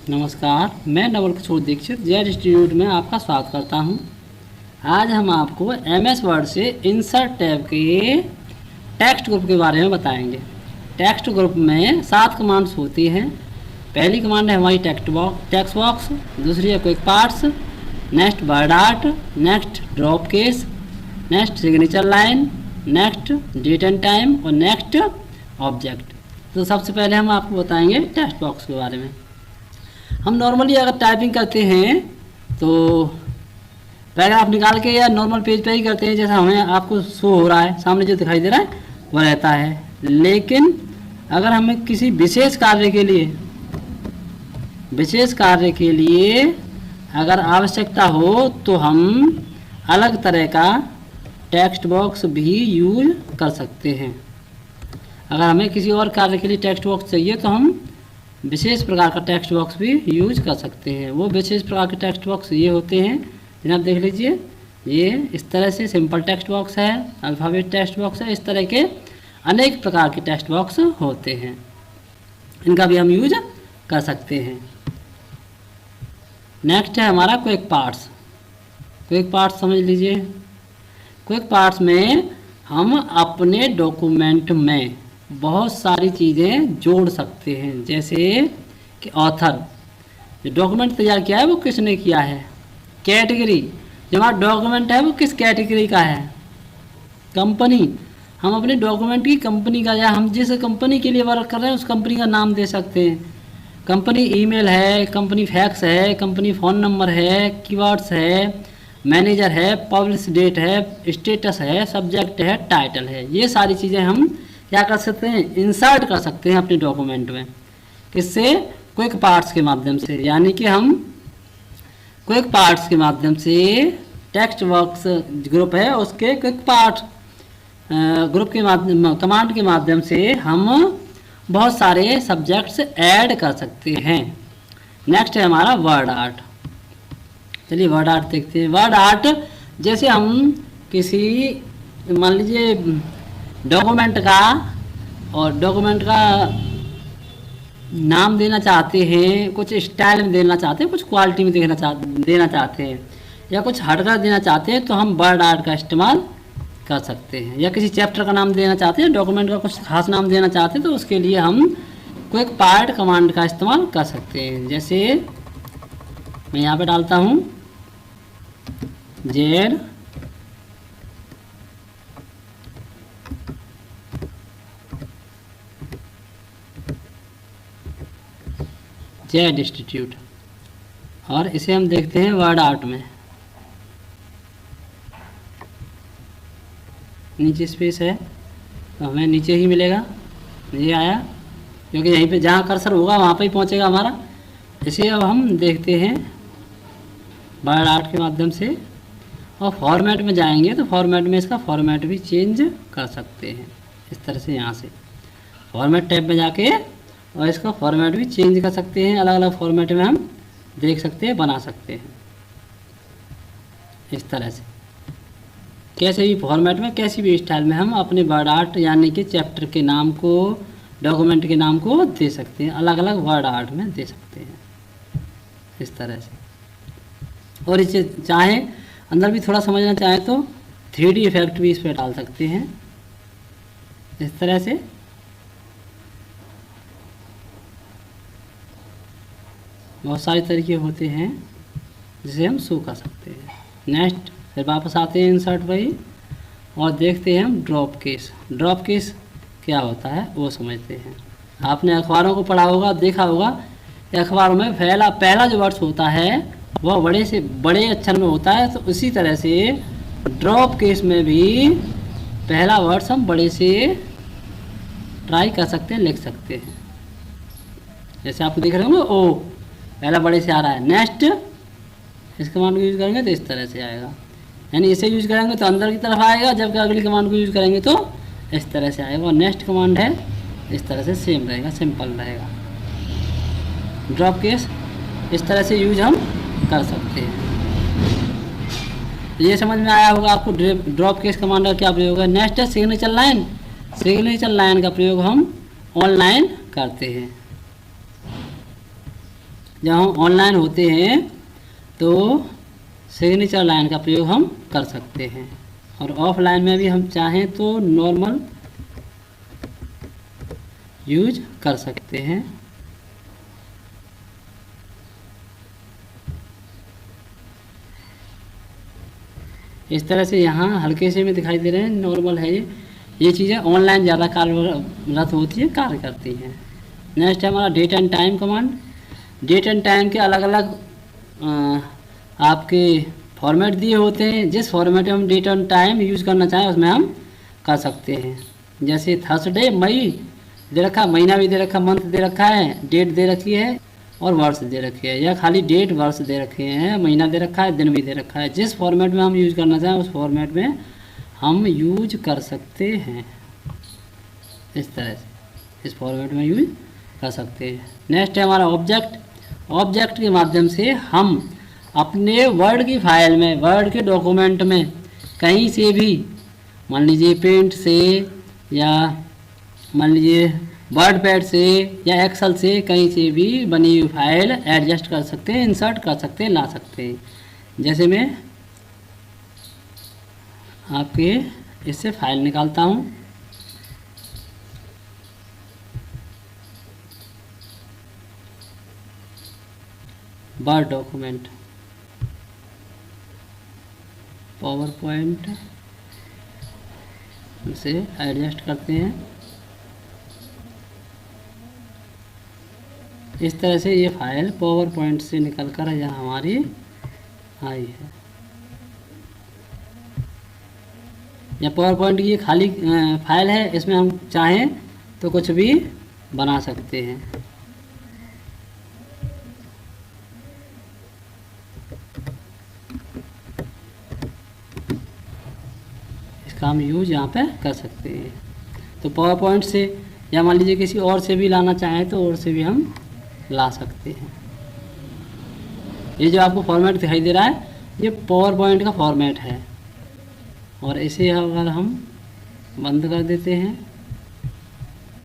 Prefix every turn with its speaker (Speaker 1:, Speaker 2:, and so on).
Speaker 1: नमस्कार, मैं Naval Kishore Dixit Z institute में आपका स्वागत करता हूं। आज हम आपको एमएस वर्ड से इंसर्ट टैब के टेक्स्ट ग्रुप के बारे में बताएंगे। टेक्स्ट ग्रुप में 7 कमांड्स होती हैं। पहली कमांड है हमारी टेक्स्ट बॉक्स, दूसरी है quick parts, next word art, next drop case, next signature line, next date and time और नेक्स्ट ऑब्जेक्ट। तो सबसे पहले हम आपको बताएंगे टेक्स्ट बॉक्स के बारे में। हम नॉर्मली अगर टाइपिंग करते हैं तो पैराग्राफ निकाल के या नॉर्मल पेज पे ही करते हैं, जैसा हमें आपको शो हो रहा है, सामने जो दिखाई दे रहा है वो रहता है। लेकिन अगर हमें किसी विशेष कार्य के लिए अगर आवश्यकता हो तो हम अलग तरह का टेक्स्ट बॉक्स भी यूज कर सकते हैं। अगर हमें किसी और कार्य के लिए टेक्स्ट बॉक्स चाहिए तो हम विशेष प्रकार का टेक्स्ट बॉक्स भी यूज कर सकते हैं। वो विशेष प्रकार के टेक्स्ट बॉक्स ये होते हैं, जनाब देख लीजिए, ये इस तरह से सिंपल टेक्स्ट बॉक्स है, अल्फ़ाबेट टेक्स्ट बॉक्स है, इस तरह के अनेक प्रकार के टेक्स्ट बॉक्स होते हैं। इनका भी हम यूज कर सकते हैं। नेक्स्ट है हमारा क्विक पार्ट्स। क्विक पार्ट्स समझ लीजिए। क्विक पार्ट्स में हम अपने डॉक्यूमेंट में बहुत सारी चीज़ें जोड़ सकते हैं, जैसे कि ऑथर, जो डॉक्यूमेंट तैयार किया है वो किसने किया है। कैटेगरी, जो हमारा डॉक्यूमेंट है वो किस कैटेगरी का है। कंपनी, हम अपने डॉक्यूमेंट की कंपनी का या हम जिस कंपनी के लिए वर्क कर रहे हैं उस कंपनी का नाम दे सकते हैं। कंपनी ईमेल है, कंपनी फैक्स है, कंपनी फ़ोन नंबर है, कीवर्ड्स है, मैनेजर है, पब्लिश डेट है, स्टेटस है, सब्जेक्ट है, टाइटल है। ये सारी चीज़ें हम क्या कर सकते हैं, इंसर्ट कर सकते हैं अपने डॉक्यूमेंट में। किससे? क्विक पार्ट्स के माध्यम से। यानी कि हम क्विक पार्ट्स के माध्यम से टेक्स्ट बॉक्स ग्रुप है उसके क्विक पार्ट ग्रुप के माध्यम कमांड के माध्यम से हम बहुत सारे सब्जेक्ट्स ऐड कर सकते हैं। नेक्स्ट है हमारा वर्ड आर्ट। चलिए वर्ड आर्ट देखते हैं। वर्ड आर्ट, जैसे हम किसी मान लीजिए डॉक्यूमेंट का नाम देना चाहते हैं, कुछ स्टाइल में देना चाहते हैं, कुछ क्वालिटी में देना चाहते हैं या कुछ हटकर देना चाहते हैं, तो हम वर्ड आर्ट का इस्तेमाल कर सकते हैं। या किसी चैप्टर का नाम देना चाहते हैं, डॉक्यूमेंट का कुछ खास नाम देना चाहते हैं, तो उसके लिए हम क्विक पार्ट कमांड का इस्तेमाल कर सकते हैं। जैसे मैं यहाँ पे डालता हूँ जेड इंस्टीट्यूट, और इसे हम देखते हैं वर्ड आर्ट में। नीचे स्पेस है तो हमें नीचे ही मिलेगा, ये आया, क्योंकि यहीं पे जहाँ कर्सर होगा वहाँ पे ही पहुँचेगा हमारा। इसे अब हम देखते हैं वर्ड आर्ट के माध्यम से, और फॉर्मेट में जाएंगे तो फॉर्मेट में इसका फॉर्मेट भी चेंज कर सकते हैं। इस तरह से यहाँ से फॉर्मेट टैब में जाके और इसका फॉर्मेट भी चेंज कर सकते हैं। अलग अलग फॉर्मेट में हम देख सकते हैं, बना सकते हैं। इस तरह से कैसे भी फॉर्मेट में, कैसी भी स्टाइल में हम अपने वर्ड आर्ट यानी कि चैप्टर के नाम को, डॉक्यूमेंट के नाम को दे सकते हैं। अलग अलग वर्ड आर्ट में दे सकते हैं इस तरह से। और इसे चाहे अंदर भी थोड़ा समझना चाहें तो 3D इफेक्ट भी इस पर डाल सकते हैं इस तरह से। बहुत सारे तरीके होते हैं जिसे हम शो कर सकते हैं। नेक्स्ट फिर वापस आते हैं इंसर्ट पर ही और देखते हैं हम ड्रॉप केस। ड्रॉप केस क्या होता है वो समझते हैं। आपने अखबारों को पढ़ा होगा, देखा होगा, अखबारों में पहला जो वर्ड्स होता है वह बड़े से बड़े अक्षर में होता है, तो उसी तरह से ड्रॉप केस में भी पहला वर्ड्स हम बड़े से ट्राई कर सकते हैं, लिख सकते हैं। जैसे आप देख रहे होंगे ओ पहला बड़े से आ रहा है। नेक्स्ट इस कमांड को यूज़ करेंगे तो इस तरह से आएगा, यानी इसे यूज़ करेंगे तो अंदर की तरफ आएगा, जबकि अगली कमांड को यूज़ करेंगे तो इस तरह से आएगा। और नेक्स्ट कमांड है इस तरह से सेम रहेगा, सिंपल रहेगा। ड्रॉप केस इस तरह से यूज हम कर सकते हैं। ये समझ में आया होगा आपको ड्रॉप केस कमांड का क्या प्रयोग है। नेक्स्ट है सिग्नेचर लाइन। सिग्नेचर लाइन का प्रयोग हम ऑनलाइन करते हैं। जब हम ऑनलाइन होते हैं तो सिग्नेचर लाइन का प्रयोग हम कर सकते हैं, और ऑफलाइन में भी हम चाहें तो नॉर्मल यूज कर सकते हैं। इस तरह से यहाँ हल्के से में दिखाई दे रहे हैं, नॉर्मल है ये चीज़ें ऑनलाइन ज़्यादा कार्यरत होती है, कार्य करती हैं। नेक्स्ट है हमारा date and time command. Date and time के अलग अलग आपके फॉर्मेट दिए होते हैं। जिस फॉर्मेट में हम डेट एंड टाइम यूज़ करना चाहें उसमें हम कर सकते हैं। जैसे थर्सडे मई दे रखा, महीना भी दे रखा, मंथ दे रखा है, डेट दे रखी है और वर्ष दे रखी है, या खाली डेट वर्ष दे रखे हैं, महीना दे रखा है, दिन भी दे रखा है। जिस फॉर्मेट में हम यूज़ करना चाहें उस फॉर्मेट में हम यूज कर सकते हैं। इस तरह से इस फॉर्मेट में यूज कर सकते हैं। नेक्स्ट है हमारा ऑब्जेक्ट। ऑब्जेक्ट के माध्यम से हम अपने वर्ड की फाइल में, वर्ड के डॉक्यूमेंट में कहीं से भी, मान लीजिए पेंट से या मान लीजिए वर्ड पैड से या एक्सेल से, कहीं से भी बनी हुई फाइल एडजस्ट कर सकते हैं, इंसर्ट कर सकते हैं, ला सकते हैं। जैसे मैं आपके इससे फाइल निकालता हूँ, वर्ड डॉक्यूमेंट, पावर पॉइंट से एडजस्ट करते हैं। इस तरह से ये फाइल पावर पॉइंट से निकल कर यहाँ हमारी आई है। या पावर पॉइंट की ये खाली फाइल है, इसमें हम चाहें तो कुछ भी बना सकते हैं। इसका हम यूज यहाँ पे कर सकते हैं। तो पावर पॉइंट से या मान लीजिए किसी और से भी लाना चाहें तो और से भी हम ला सकते हैं। ये जो आपको फॉर्मेट दिखाई दे रहा है ये पावर पॉइंट का फॉर्मेट है, और इसे अगर हम बंद कर देते हैं